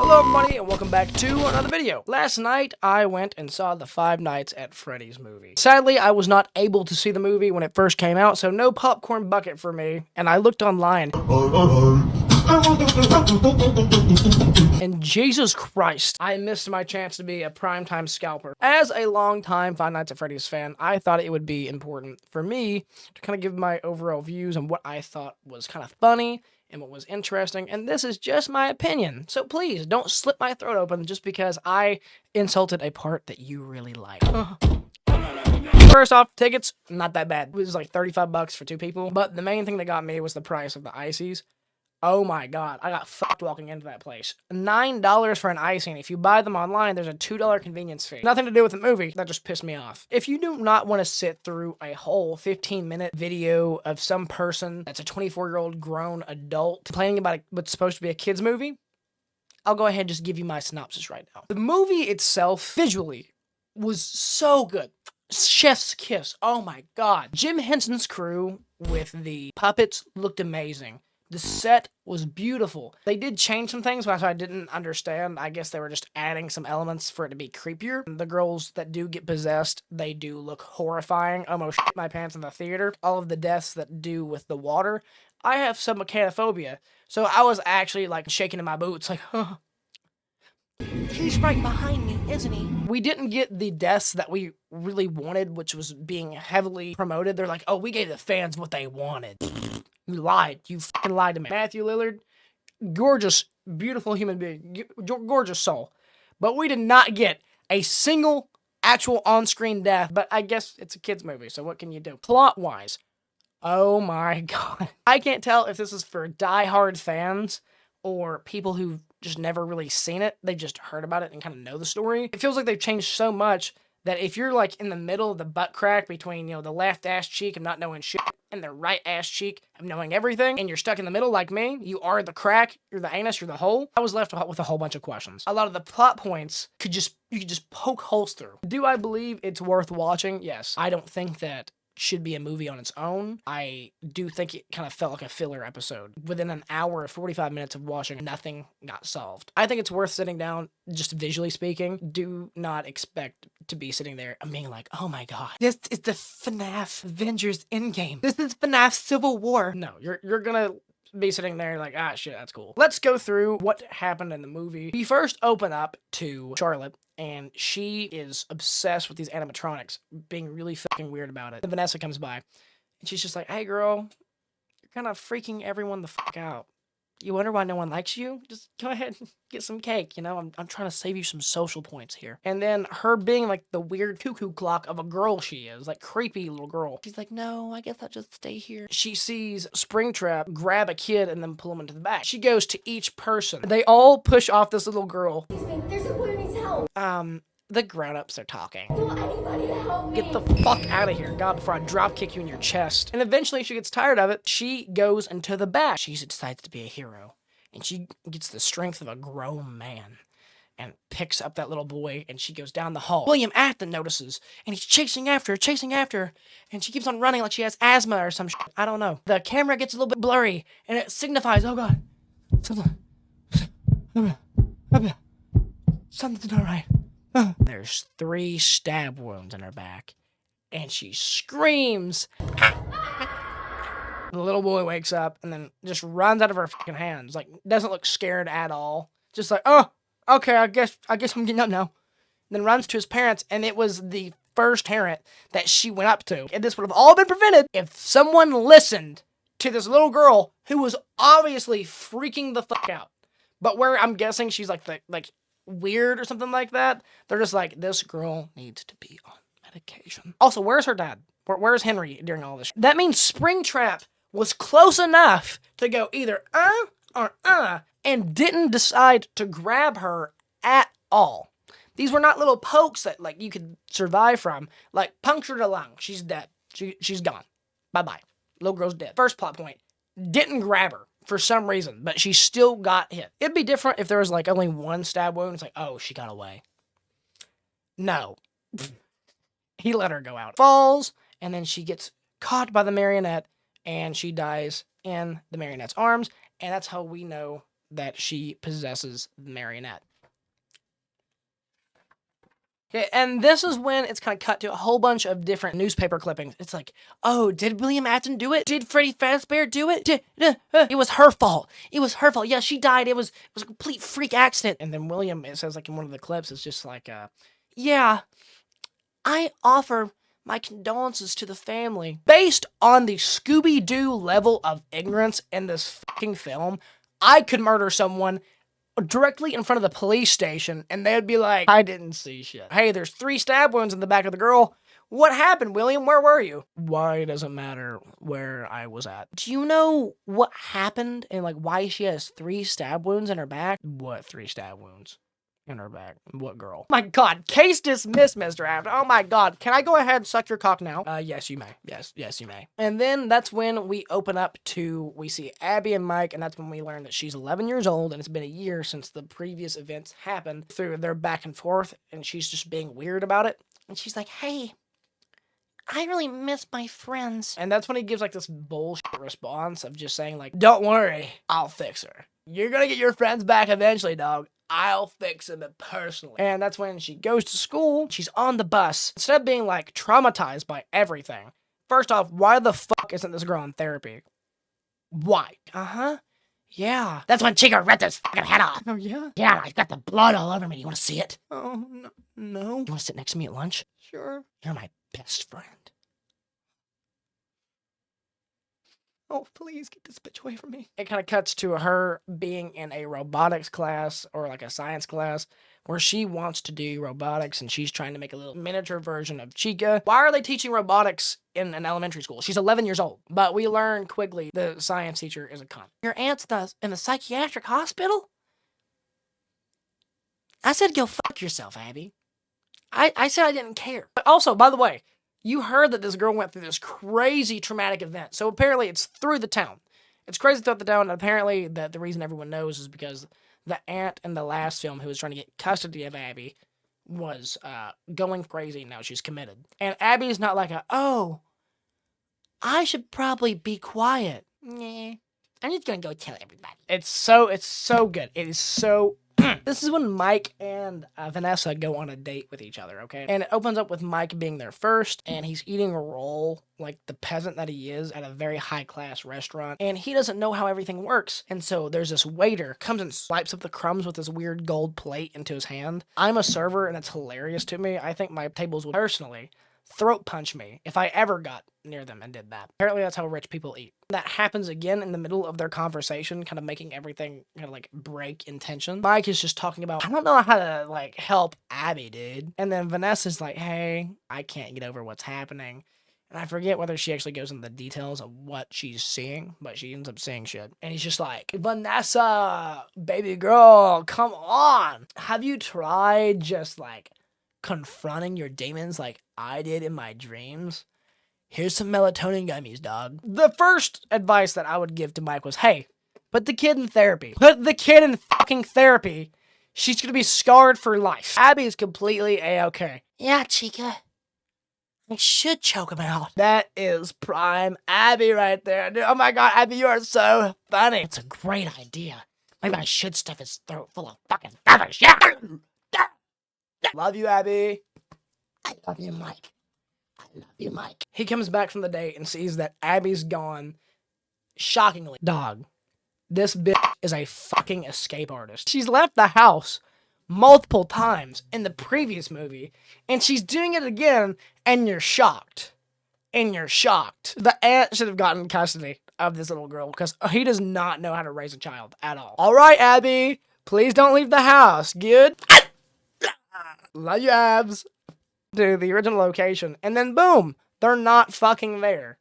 Hello everybody and welcome back to another video. Last night I went and saw the Five Nights at Freddy's movie. Sadly, I was not able to see the movie when it first came out, so no popcorn bucket for me, and I looked online. And Jesus Christ, I missed my chance to be a primetime scalper. As a longtime Five Nights at Freddy's fan, I thought it would be important for me to kind of give my overall views on what I thought was kind of funny and what was interesting, and this is just my opinion. So please, don't slit my throat open just because I insulted a part that you really like. First off, tickets, not that bad. It was like $35 for two people, but the main thing that got me was the price of the ices. Oh my god, I got fucked walking into that place. $9 for an icing. If you buy them online, there's a $2 convenience fee. Nothing to do with the movie, that just pissed me off. If you do not want to sit through a whole 15-minute video of some person that's a 24-year-old grown adult complaining about what's supposed to be a kid's movie, I'll go ahead and just give you my synopsis right now. The movie itself, visually, was so good. Chef's kiss, oh my god. Jim Henson's crew with the puppets looked amazing. The set was beautiful. They did change some things, which I didn't understand. I guess they were just adding some elements for it to be creepier. The girls that do get possessed, they do look horrifying. Almost shit my pants in the theater. All of the deaths that do with the water. I have some mechanophobia, so I was actually like shaking in my boots, like, huh. He's right behind me, isn't he? We didn't get the deaths that we really wanted, which was being heavily promoted. They're like, oh, we gave the fans what they wanted. You lied. You fucking lied to me. Matthew Lillard, gorgeous, beautiful human being, gorgeous soul. But we did not get a single actual on-screen death. But I guess it's a kid's movie, so what can you do? Plot-wise, oh my god. I can't tell if this is for die-hard fans or people who've just never really seen it. They just heard about it and kind of know the story. It feels like they've changed so much that if you're like in the middle of the butt crack between, you know, the left ass cheek of not knowing shit and the right ass cheek of knowing everything, and you're stuck in the middle like me, you are the crack, you're the anus, you're the hole, I was left with a whole bunch of questions. A lot of the plot points you could just poke holes through. Do I believe it's worth watching? Yes. I don't think that should be a movie on its own. I do think it kind of felt like a filler episode. Within an hour or 45 minutes of watching, nothing got solved. I think it's worth sitting down, just visually speaking. Do not expect to be sitting there and being like, oh my god, this is the FNAF Avengers Endgame. This is FNAF Civil War. No, you're gonna be sitting there like, ah, shit, that's cool. Let's go through what happened in the movie. We first open up to Charlotte, and she is obsessed with these animatronics, being really fucking weird about it. And Vanessa comes by, and she's just like, hey girl, you're kind of freaking everyone the fuck out. You wonder why no one likes you? Just go ahead and get some cake, you know? I'm trying to save you some social points here. And then her being like the weird cuckoo clock of a girl she is, like creepy little girl. She's like, no, I guess I'll just stay here. She sees Springtrap grab a kid and then pull him into the back. She goes to each person. They all push off this little girl. There's someone who needs help. The grown-ups are talking. Don't anybody help me. Get the fuck out of here, God, before I drop kick you in your chest. And eventually she gets tired of it. She goes into the back. She decides to be a hero. And she gets the strength of a grown man and picks up that little boy, and she goes down the hall. William Afton notices, and he's chasing after her, and she keeps on running like she has asthma or some shit. I don't know. The camera gets a little bit blurry, and it signifies, oh god, something's not right. There's 3 stab wounds in her back, and she screams. The little boy wakes up and then just runs out of her fucking hands. Like, doesn't look scared at all. Just like, oh, okay, I guess I'm getting up now. Then runs to his parents, and it was the first parent that she went up to. And this would have all been prevented if someone listened to this little girl who was obviously freaking the fuck out. But where I'm guessing she's like weird or something like that, they're just like, this girl needs to be on medication. Also, where's her dad? Where's Henry during all this? That means Springtrap was close enough to go either or and didn't decide to grab her at all. These were not little pokes that like you could survive from. Like, punctured a lung, she's dead. She's gone. Bye-bye. Little girl's dead. First plot point, didn't grab her for some reason, but she still got hit. It'd be different if there was like only 1 stab wound. It's like, oh, she got away. No. He let her go out. Falls, and then she gets caught by the marionette, and she dies in the marionette's arms, and that's how we know that she possesses the marionette. Okay, and this is when it's kind of cut to a whole bunch of different newspaper clippings. It's like, oh, did William Afton do it? Did Freddy Fazbear do it? It was her fault. It was her fault. Yeah, she died. It was a complete freak accident. And then William, it says like in one of the clips, it's just like, yeah, I offer my condolences to the family. Based on the Scooby-Doo level of ignorance in this fucking film, I could murder someone directly in front of the police station, and they'd be like, I didn't see shit. Hey, there's 3 stab wounds in the back of the girl. What happened, William? Where were you? Why does it matter where I was at? Do you know what happened and like why she has 3 stab wounds in her back? What 3 stab wounds in her back? What girl? My God, case dismissed, Mr. Afton. Oh my God, can I go ahead and suck your cock now? Yes, you may. Yes, you may. And then that's when we open up to, we see Abby and Mike, and that's when we learn that she's 11 years old, and it's been a year since the previous events happened through their back and forth, and she's just being weird about it. And she's like, hey, I really miss my friends. And that's when he gives like this bullshit response of just saying like, don't worry, I'll fix her. You're gonna get your friends back eventually, dog. I'll fix them personally. And that's when she goes to school. She's on the bus. Instead of being like traumatized by everything. First off, why the fuck isn't this girl in therapy? Why? Yeah. That's when Chica ripped his fucking head off. Oh, yeah? Yeah, I got the blood all over me. You want to see it? Oh, no. You want to sit next to me at lunch? Sure. You're my best friend. Oh, please get this bitch away from me. It kind of cuts to her being in a robotics class or like a science class where she wants to do robotics and she's trying to make a little miniature version of Chica. Why are they teaching robotics in an elementary school? She's 11 years old. But we learn quickly the science teacher is a cunt. Your aunt's in the psychiatric hospital? I said go fuck yourself, Abby. I said I didn't care. But also, by the way, you heard that this girl went through this crazy traumatic event. So apparently it's through the town. It's crazy throughout the town. And apparently the reason everyone knows is because the aunt in the last film who was trying to get custody of Abby was going crazy. Now she's committed. And Abby's not like oh, I should probably be quiet. Nah, I'm just going to go tell everybody. It's so good. It is so... This is when Mike and Vanessa go on a date with each other, okay? And it opens up with Mike being there first, and he's eating a roll, like the peasant that he is, at a very high-class restaurant, and he doesn't know how everything works. And so there's this waiter, comes and swipes up the crumbs with this weird gold plate into his hand. I'm a server, and it's hilarious to me. I think my tables would personally throat punch me if I ever got near them and did that. Apparently that's how rich people eat. That happens again in the middle of their conversation, kind of making everything kind of like break in tension. Mike is just talking about, I don't know how to like help Abby, dude. And then Vanessa's like, hey, I can't get over what's happening. And I forget whether she actually goes into the details of what she's seeing, but she ends up seeing shit. And he's just like, Vanessa, baby girl, come on. Have you tried just like confronting your demons like I did in my dreams? Here's some melatonin gummies, dog. The first advice that I would give to Mike was, hey, put the kid in therapy. Put the kid in fucking therapy. She's gonna be scarred for life. Abby is completely A-okay. Yeah, Chica. I should choke him out. That is prime Abby right there. Dude, oh my God, Abby, you are so funny. It's a great idea. Maybe I should stuff his throat full of fucking feathers. Yeah. Love you, Abby. I love you, Mike. I love you, Mike. He comes back from the date and sees that Abby's gone. Shockingly. Dog, this bitch is a fucking escape artist. She's left the house multiple times in the previous movie, and she's doing it again, and you're shocked. And you're shocked. The aunt should have gotten custody of this little girl, because he does not know how to raise a child at all. All right, Abby, please don't leave the house. Good? Love you, Abs. To the original location, and then boom, they're not fucking there.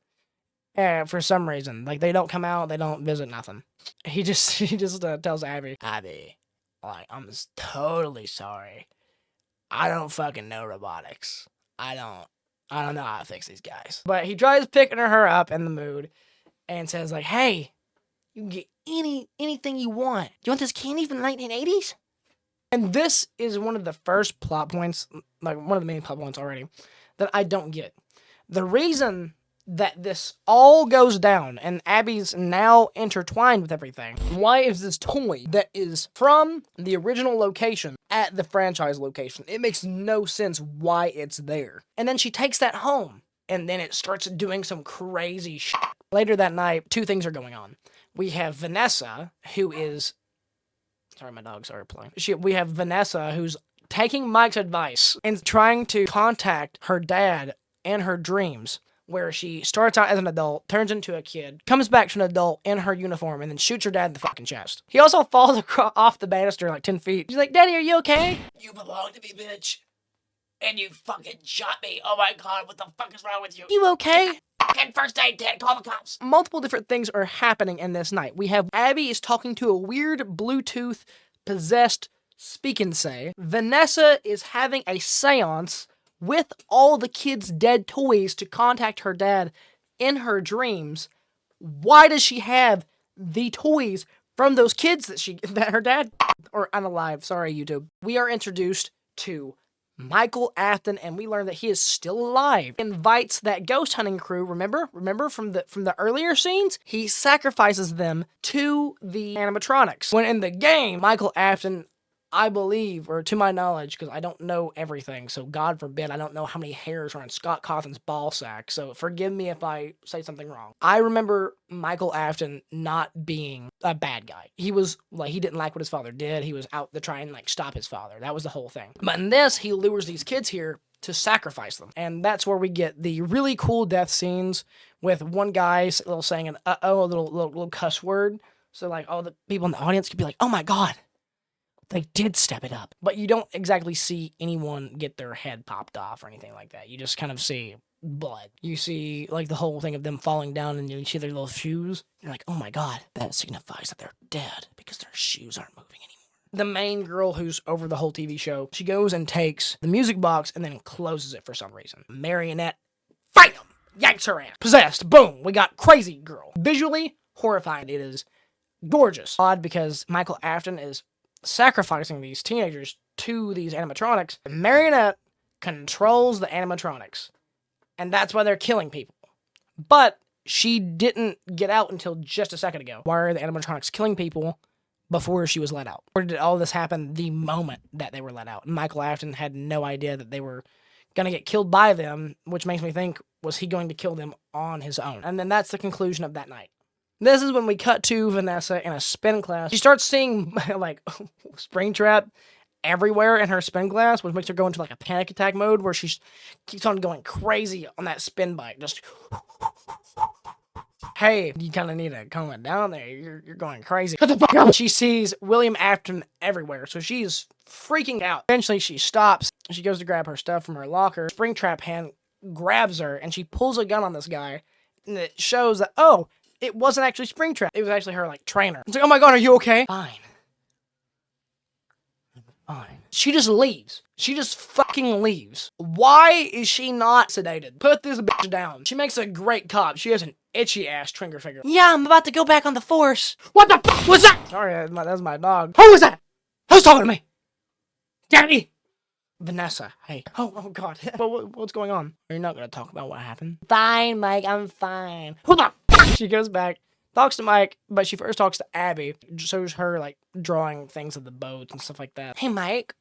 For some reason, like they don't come out, they don't visit, nothing. He just tells Abby, like, I'm just totally sorry. I don't fucking know robotics. I don't know how to fix these guys. But he tries picking her up in the mood, and says like, hey, you can get anything you want. You want this candy from the 1980s? And this is one of the first plot points, like one of the main plot points already, that I don't get. The reason that this all goes down and Abby's now intertwined with everything. Why is this toy that is from the original location at the franchise location? It makes no sense why it's there. And then she takes that home and then it starts doing some crazy shit. Later that night, two things are going on. We have Vanessa, who is... Sorry, my dogs are playing. We have Vanessa, who's taking Mike's advice and trying to contact her dad in her dreams, where she starts out as an adult, turns into a kid, comes back to an adult in her uniform, and then shoots her dad in the fucking chest. He also falls off the banister like 10 feet. She's like, Daddy, are you okay? You belong to me, bitch. And you fucking shot me. Oh my god, what the fuck is wrong with you? You okay? Fucking first aid kit, call the cops. Multiple different things are happening in this night. We have Abby is talking to a weird Bluetooth possessed speak and say. Vanessa is having a seance with all the kids' dead toys to contact her dad in her dreams. Why does she have the toys from those kids that her dad or unalive? Sorry, YouTube. We are introduced to Michael Afton, and we learn that he is still alive. Invites that ghost hunting crew. Remember from the earlier scenes, he sacrifices them to the animatronics. When in the game, Michael Afton, I believe, or to my knowledge, because I don't know everything, so God forbid, I don't know how many hairs are on Scott Cawthon's ball sack, so forgive me if I say something wrong. I remember Michael Afton not being a bad guy. He was, like, he didn't like what his father did. He was out to try and, like, stop his father. That was the whole thing. But in this, he lures these kids here to sacrifice them. And that's where we get the really cool death scenes with one guy saying an uh-oh, a little cuss word. So, like, all the people in the audience could be like, oh my God, they did step it up. But you don't exactly see anyone get their head popped off or anything like that. You just kind of see blood. You see, like, the whole thing of them falling down and you see their little shoes. You're like, oh my God, that signifies that they're dead because their shoes aren't moving anymore. The main girl who's over the whole TV show, she goes and takes the music box and then closes it for some reason. Marionette, fight him! Yanks her ass. Possessed. Boom. We got crazy girl. Visually horrifying. It is gorgeous. Odd because Michael Afton is sacrificing these teenagers to these animatronics. Marionette controls the animatronics, and that's why they're killing people. But she didn't get out until just a second ago. Why are the animatronics killing people before she was let out? Or did all this happen the moment that they were let out? Michael Afton had no idea that they were gonna get killed by them, which makes me think, was he going to kill them on his own? And then that's the conclusion of that night. This is when we cut to Vanessa in a spin class. She starts seeing, like, Springtrap everywhere in her spin class, which makes her go into, like, a panic attack mode where she keeps on going crazy on that spin bike. Just, hey, you kind of need to calm it down there. You're going crazy. Shut the fuck up. She sees William Afton everywhere, so she's freaking out. Eventually, she stops. She goes to grab her stuff from her locker. Springtrap hand grabs her, and she pulls a gun on this guy, and it shows that, oh, it wasn't actually Springtrap. It was actually her, like, trainer. It's like, oh my God, are you okay? Fine. Fine. She just leaves. She just fucking leaves. Why is she not sedated? Put this bitch down. She makes a great cop. She has an itchy ass trigger finger. Yeah, I'm about to go back on the force. What the fuck was that? Sorry, that was my dog. Who was that? Who's talking to me? Daddy! Vanessa, hey. Oh God. What's going on? You're not gonna talk about what happened? Fine, Mike, I'm fine. Who the fuck? She goes back, talks to Mike, but she first talks to Abby. Shows her, like, drawing things of the boats and stuff like that. Hey, Mike.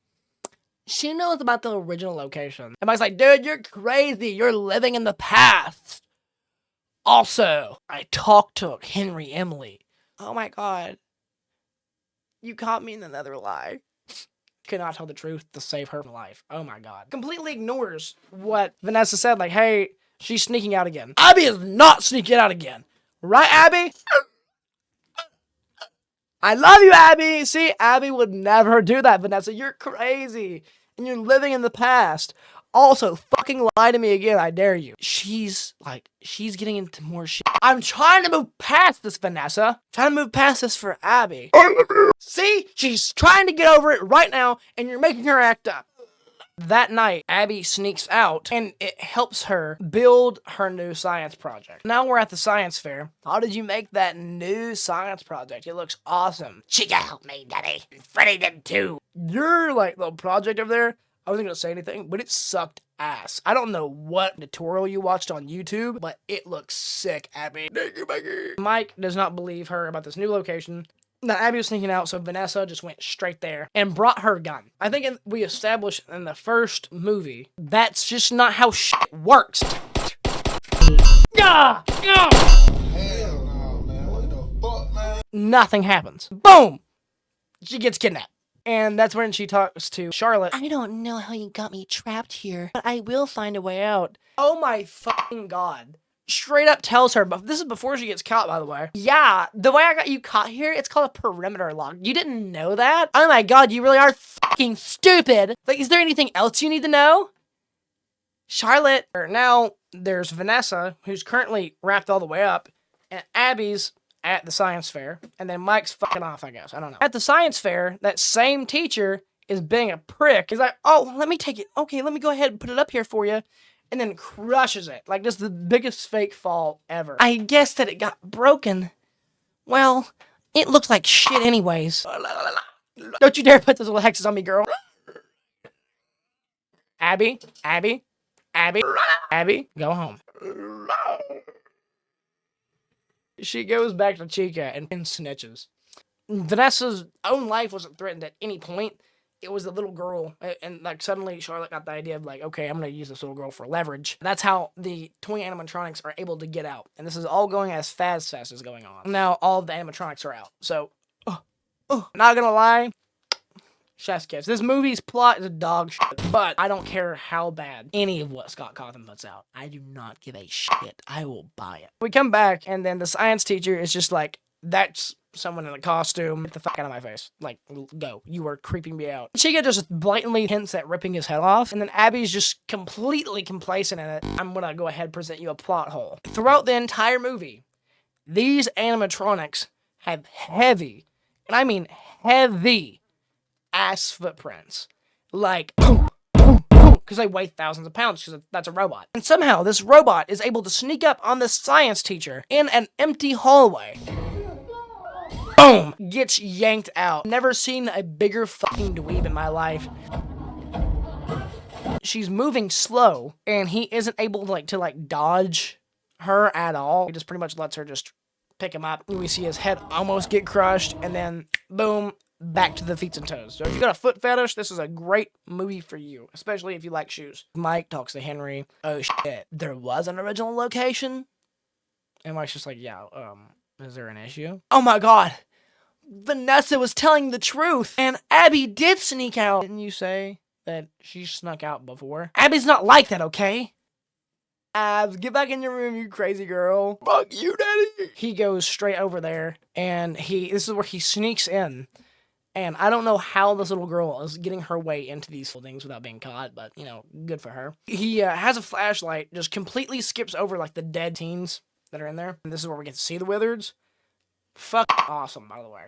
She knows about the original location. And Mike's like, dude, you're crazy. You're living in the past. Also, I talked to Henry Emily. Oh my God. You caught me in another lie. Could not tell the truth to save her life. Oh my God. Completely ignores what Vanessa said. Like, hey, she's sneaking out again. Abby is not sneaking out again. Right, Abby? I love you, Abby. See, Abby would never do that, Vanessa. You're crazy. And you're living in the past. Also, fucking lie to me again. I dare you. She's getting into more shit. I'm trying to move past this, Vanessa. Trying to move past this for Abby. See? She's trying to get over it right now, and you're making her act up. That night, Abby sneaks out, and it helps her build her new science project. Now we're at the science fair. How did you make that new science project? It looks awesome. Chica helped me, Daddy. Freddy did too. Your, like, little project over there, I wasn't gonna say anything, but it sucked ass. I don't know what tutorial you watched on YouTube, but it looks sick, Abby. Mike does not believe her about this new location. Now, Abby was sneaking out, so Vanessa just went straight there and brought her gun. I think we established in the first movie, that's just not how shit works. Yeah! Yeah! Hell no, man. What the fuck, man? Nothing happens. Boom! She gets kidnapped. And that's when she talks to Charlotte. I don't know how you got me trapped here, but I will find a way out. Oh my fucking god. Straight up tells her, but this is before she gets caught, by the way. Yeah, the way I got you caught here, it's called a perimeter lock. You didn't know that? Oh my god, you really are fucking stupid. Like, is there anything else you need to know? Charlotte, or now there's Vanessa, who's currently wrapped all the way up, and Abby's at the science fair, and then Mike's fucking off, I guess. I don't know. At the science fair, that same teacher is being a prick. He's like, oh, let me take it. Okay, let me go ahead and put it up here for you. And then crushes it. Like, just the biggest fake fall ever. I guess that it got broken. Well, it looks like shit anyways. Don't you dare put those little hexes on me, girl. Abby, Abby, Abby, Abby, go home. She goes back to Chica and snitches. Vanessa's own life wasn't threatened at any point. It was the little girl, and like suddenly Charlotte got the idea of like, okay, I'm gonna use this little girl for leverage. That's how the toy animatronics are able to get out, and this is all going as fast as going on. Now all of the animatronics are out, so not gonna lie, chef's kiss. This movie's plot is a dog shit, but I don't care how bad any of what Scott Cawthon puts out. I do not give a shit. I will buy it. We come back, and then the science teacher is just like, that's someone in a costume. Get the fuck out of my face. Like, go. You are creeping me out. Chica just blatantly hints at ripping his head off, and then Abby's just completely complacent in it. I'm gonna go ahead and present you a plot hole. Throughout the entire movie, these animatronics have heavy, and I mean heavy, ass footprints. Like, because they weigh thousands of pounds, because that's a robot. And somehow, this robot is able to sneak up on the science teacher in an empty hallway. Boom! Gets yanked out. Never seen a bigger fucking dweeb in my life. She's moving slow, and he isn't able to dodge her at all. He just pretty much lets her just pick him up. We see his head almost get crushed, and then boom, back to the feet and toes. So if you got a foot fetish, this is a great movie for you, especially if you like shoes. Mike talks to Henry. Oh shit, there was an original location? And Mike's just like, yeah, is there an issue? Oh my god! Vanessa was telling the truth, and Abby did sneak out. Didn't you say that she snuck out before? Abby's not like that, okay? Abs, get back in your room, you crazy girl. Fuck you, daddy. He goes straight over there, and this is where he sneaks in. And I don't know how this little girl is getting her way into these things without being caught, but, you know, good for her. He has a flashlight, just completely skips over, like, the dead teens that are in there. And this is where we get to see the Wizards. Fuck awesome, by the way.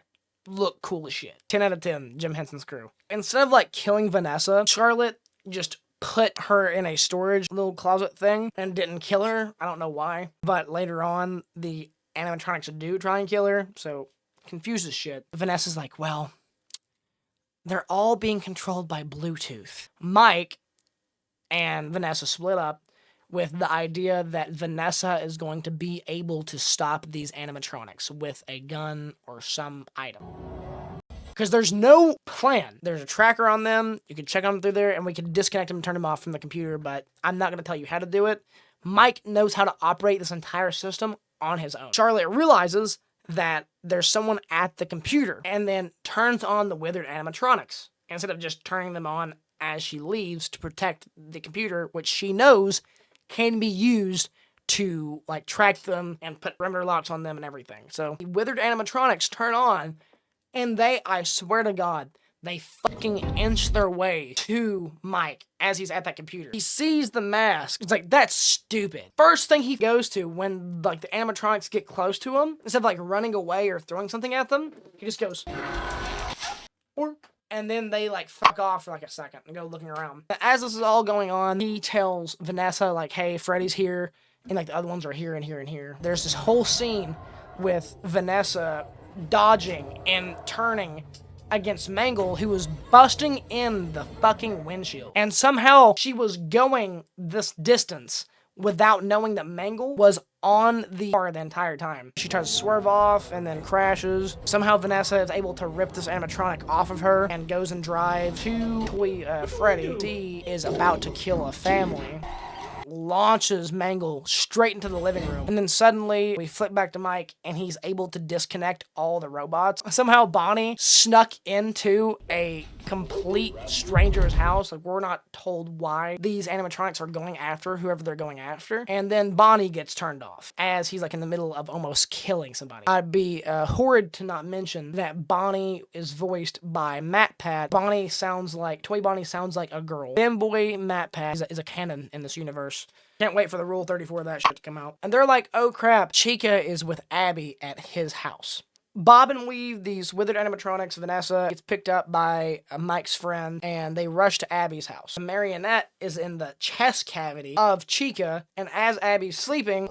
Look cool as shit. 10 out of 10, Jim Henson's crew. Instead of, like, killing Vanessa, Charlotte just put her in a storage little closet thing and didn't kill her. I don't know why. But later on, the animatronics do try and kill her, so confuses shit. Vanessa's like, well, they're all being controlled by Bluetooth. Mike and Vanessa split up with the idea that Vanessa is going to be able to stop these animatronics with a gun or some item. Because there's no plan. There's a tracker on them. You can check them through there, and we can disconnect them and turn them off from the computer, but I'm not going to tell you how to do it. Mike knows how to operate this entire system on his own. Charlotte realizes that there's someone at the computer, and then turns on the withered animatronics, instead of just turning them on as she leaves to protect the computer, which she knows can be used to, like, track them and put perimeter locks on them and everything. So the withered animatronics turn on, and they, I swear to God, they fucking inch their way to Mike as he's at that computer. He sees the mask. It's like, that's stupid. First thing he goes to when, like, the animatronics get close to him, instead of, like, running away or throwing something at them, he just goes, and then they, like, fuck off for, like, a second and go looking around. As this is all going on, he tells Vanessa, like, hey, Freddy's here, and, like, the other ones are here and here and here. There's this whole scene with Vanessa dodging and turning against Mangle, who was busting in the fucking windshield. And somehow she was going this distance without knowing that Mangle was on the car the entire time. She tries to swerve off and then crashes. Somehow Vanessa is able to rip this animatronic off of her and goes and drives to Freddy. He is about to kill a family. Launches Mangle straight into the living room. And then suddenly we flip back to Mike and he's able to disconnect all the robots. Somehow Bonnie snuck into a complete stranger's house. Like, we're not told why these animatronics are going after whoever they're going after. And then Bonnie gets turned off as he's like in the middle of almost killing somebody. I'd be horrid to not mention that Bonnie is voiced by MatPat. Toy Bonnie sounds like a girl. Fanboy MatPat is a canon in this universe. Can't wait for the Rule 34 of that shit to come out. And they're like, oh crap, Chica is with Abby at his house. Bob and Weave, these withered animatronics, Vanessa, gets picked up by Mike's friend, and they rush to Abby's house. The marionette is in the chest cavity of Chica, and as Abby's sleeping,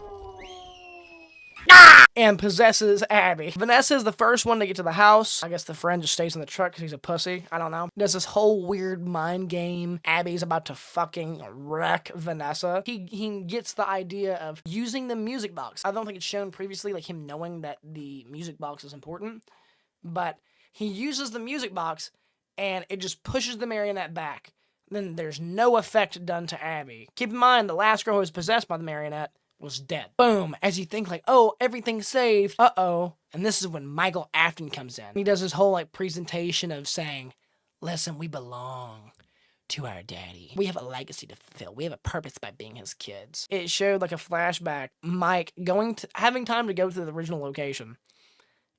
and possesses Abby. Vanessa is the first one to get to the house. I guess the friend just stays in the truck because he's a pussy. I don't know. There's this whole weird mind game. Abby's about to fucking wreck Vanessa. He gets the idea of using the music box. I don't think it's shown previously, like him knowing that the music box is important, but he uses the music box and it just pushes the marionette back. Then there's no effect done to Abby. Keep in mind, the last girl who was possessed by the marionette was dead. Boom. As you think like, oh, everything's saved. Uh-oh. And this is when Michael Afton comes in. He does his whole like presentation of saying, listen, we belong to our daddy. We have a legacy to fulfill. We have a purpose by being his kids. It showed like a flashback, Mike having time to go to the original location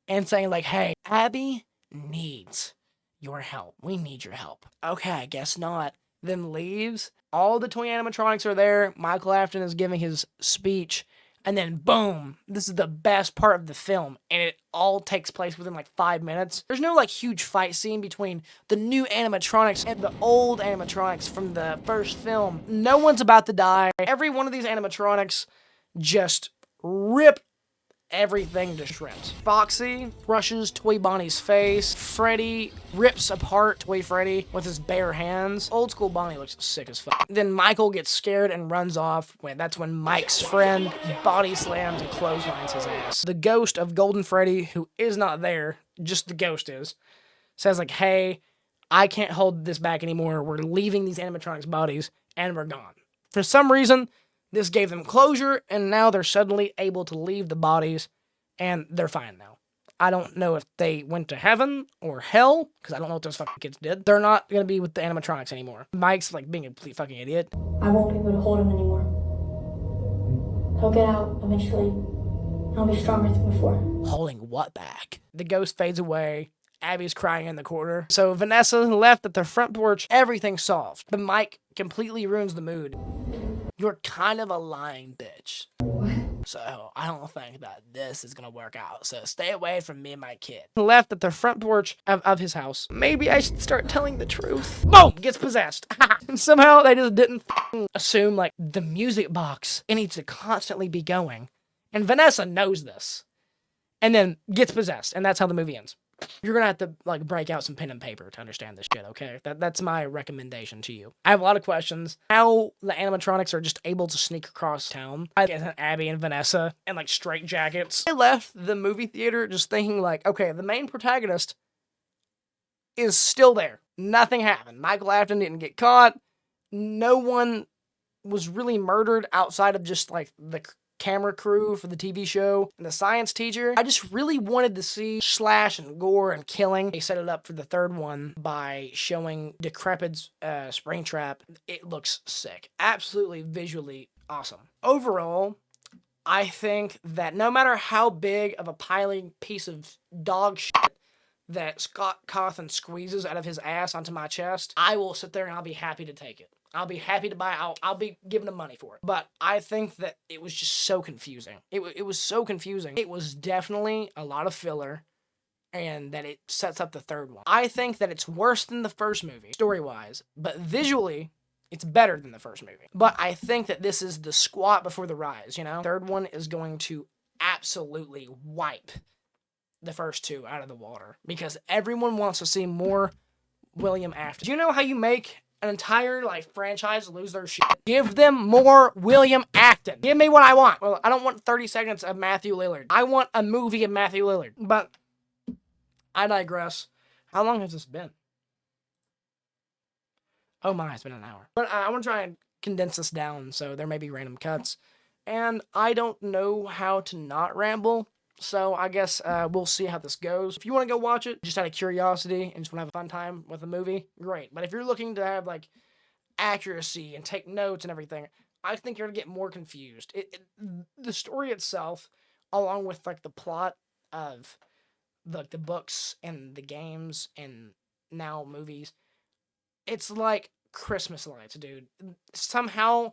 and saying like, hey, Abby needs your help. We need your help. Okay, I guess not. Then leaves. All the toy animatronics are there. Michael Afton is giving his speech. And then boom, this is the best part of the film. And it all takes place within like 5 minutes. There's no like huge fight scene between the new animatronics and the old animatronics from the first film. No one's about to die. Every one of these animatronics just rip everything to shreds. Foxy crushes Toy Bonnie's face. Freddy rips apart Toy Freddy with his bare hands. Old school Bonnie looks sick as fuck. Then Michael gets scared and runs off. That's when Mike's friend body slams and clotheslines his ass. The ghost of Golden Freddy, who is not there, just the ghost is, says like, hey, I can't hold this back anymore. We're leaving these animatronics' bodies and we're gone. For some reason, this gave them closure, and now they're suddenly able to leave the bodies, and they're fine now. I don't know if they went to heaven or hell, because I don't know what those fucking kids did. They're not going to be with the animatronics anymore. Mike's, like, being a complete fucking idiot. I won't be able to hold him anymore. He'll get out eventually. I'll be stronger than before. Holding what back? The ghost fades away. Abby's crying in the corner. So Vanessa left at the front porch. Everything's solved. But Mike completely ruins the mood. You're kind of a lying bitch. So I don't think that this is gonna work out. So stay away from me and my kid. Left at the front porch of his house. Maybe I should start telling the truth. Boom! Gets possessed. And somehow they just didn't assume like the music box. It needs to constantly be going. And Vanessa knows this. And then gets possessed. And that's how the movie ends. You're gonna have to like break out some pen and paper to understand this shit, okay? That's my recommendation to you. I have a lot of questions. How the animatronics are just able to sneak across town. I guess Abby and Vanessa in like straight jackets. I left the movie theater just thinking like, okay, the main protagonist is still there. Nothing happened. Michael Afton didn't get caught. No one was really murdered outside of just like the camera crew for the TV show and the science teacher. I just really wanted to see slash and gore and killing. They set it up for the third one by showing Decrepit's Springtrap. It looks sick. Absolutely visually awesome. Overall, I think that no matter how big of a piling piece of dog shit that Scott Cawthon squeezes out of his ass onto my chest, I will sit there and I'll be happy to take it. I'll be happy to buy it. I'll be giving him money for it. But I think that it was just so confusing. It was so confusing. It was definitely a lot of filler, and that it sets up the third one. I think that it's worse than the first movie, story-wise, but visually, it's better than the first movie. But I think that this is the squat before the rise, you know? Third one is going to absolutely wipe the first two out of the water because everyone wants to see more William Afton. Do you know how you make an entire like franchise lose their shit? Give them more William Afton. Give me what I want. Well, I don't want 30 seconds of Matthew Lillard. I want a movie of Matthew Lillard. But I digress. How long has this been? Oh my, it's been an hour. But I want to try and condense this down so there may be random cuts. And I don't know how to not ramble. So I guess we'll see how this goes. If you want to go watch it, just out of curiosity and just want to have a fun time with the movie, great. But if you're looking to have like accuracy and take notes and everything, I think you're gonna get more confused. The story itself, along with like the plot of the books and the games and now movies, it's like Christmas lights, dude. Somehow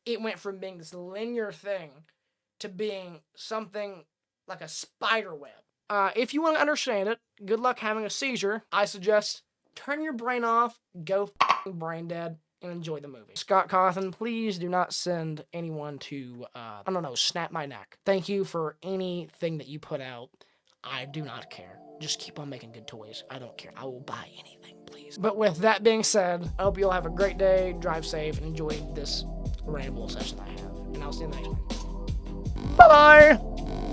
it went from being this linear thing to being something like a spider web. If you want to understand it, good luck having a seizure. I suggest turn your brain off, go brain dead, and enjoy the movie. Scott Cawthon, please do not send anyone to, I don't know, snap my neck. Thank you for anything that you put out. I do not care. Just keep on making good toys. I don't care. I will buy anything, please. But with that being said, I hope you all have a great day, drive safe, and enjoy this ramble session I have. And I'll see you in the next one. Bye-bye!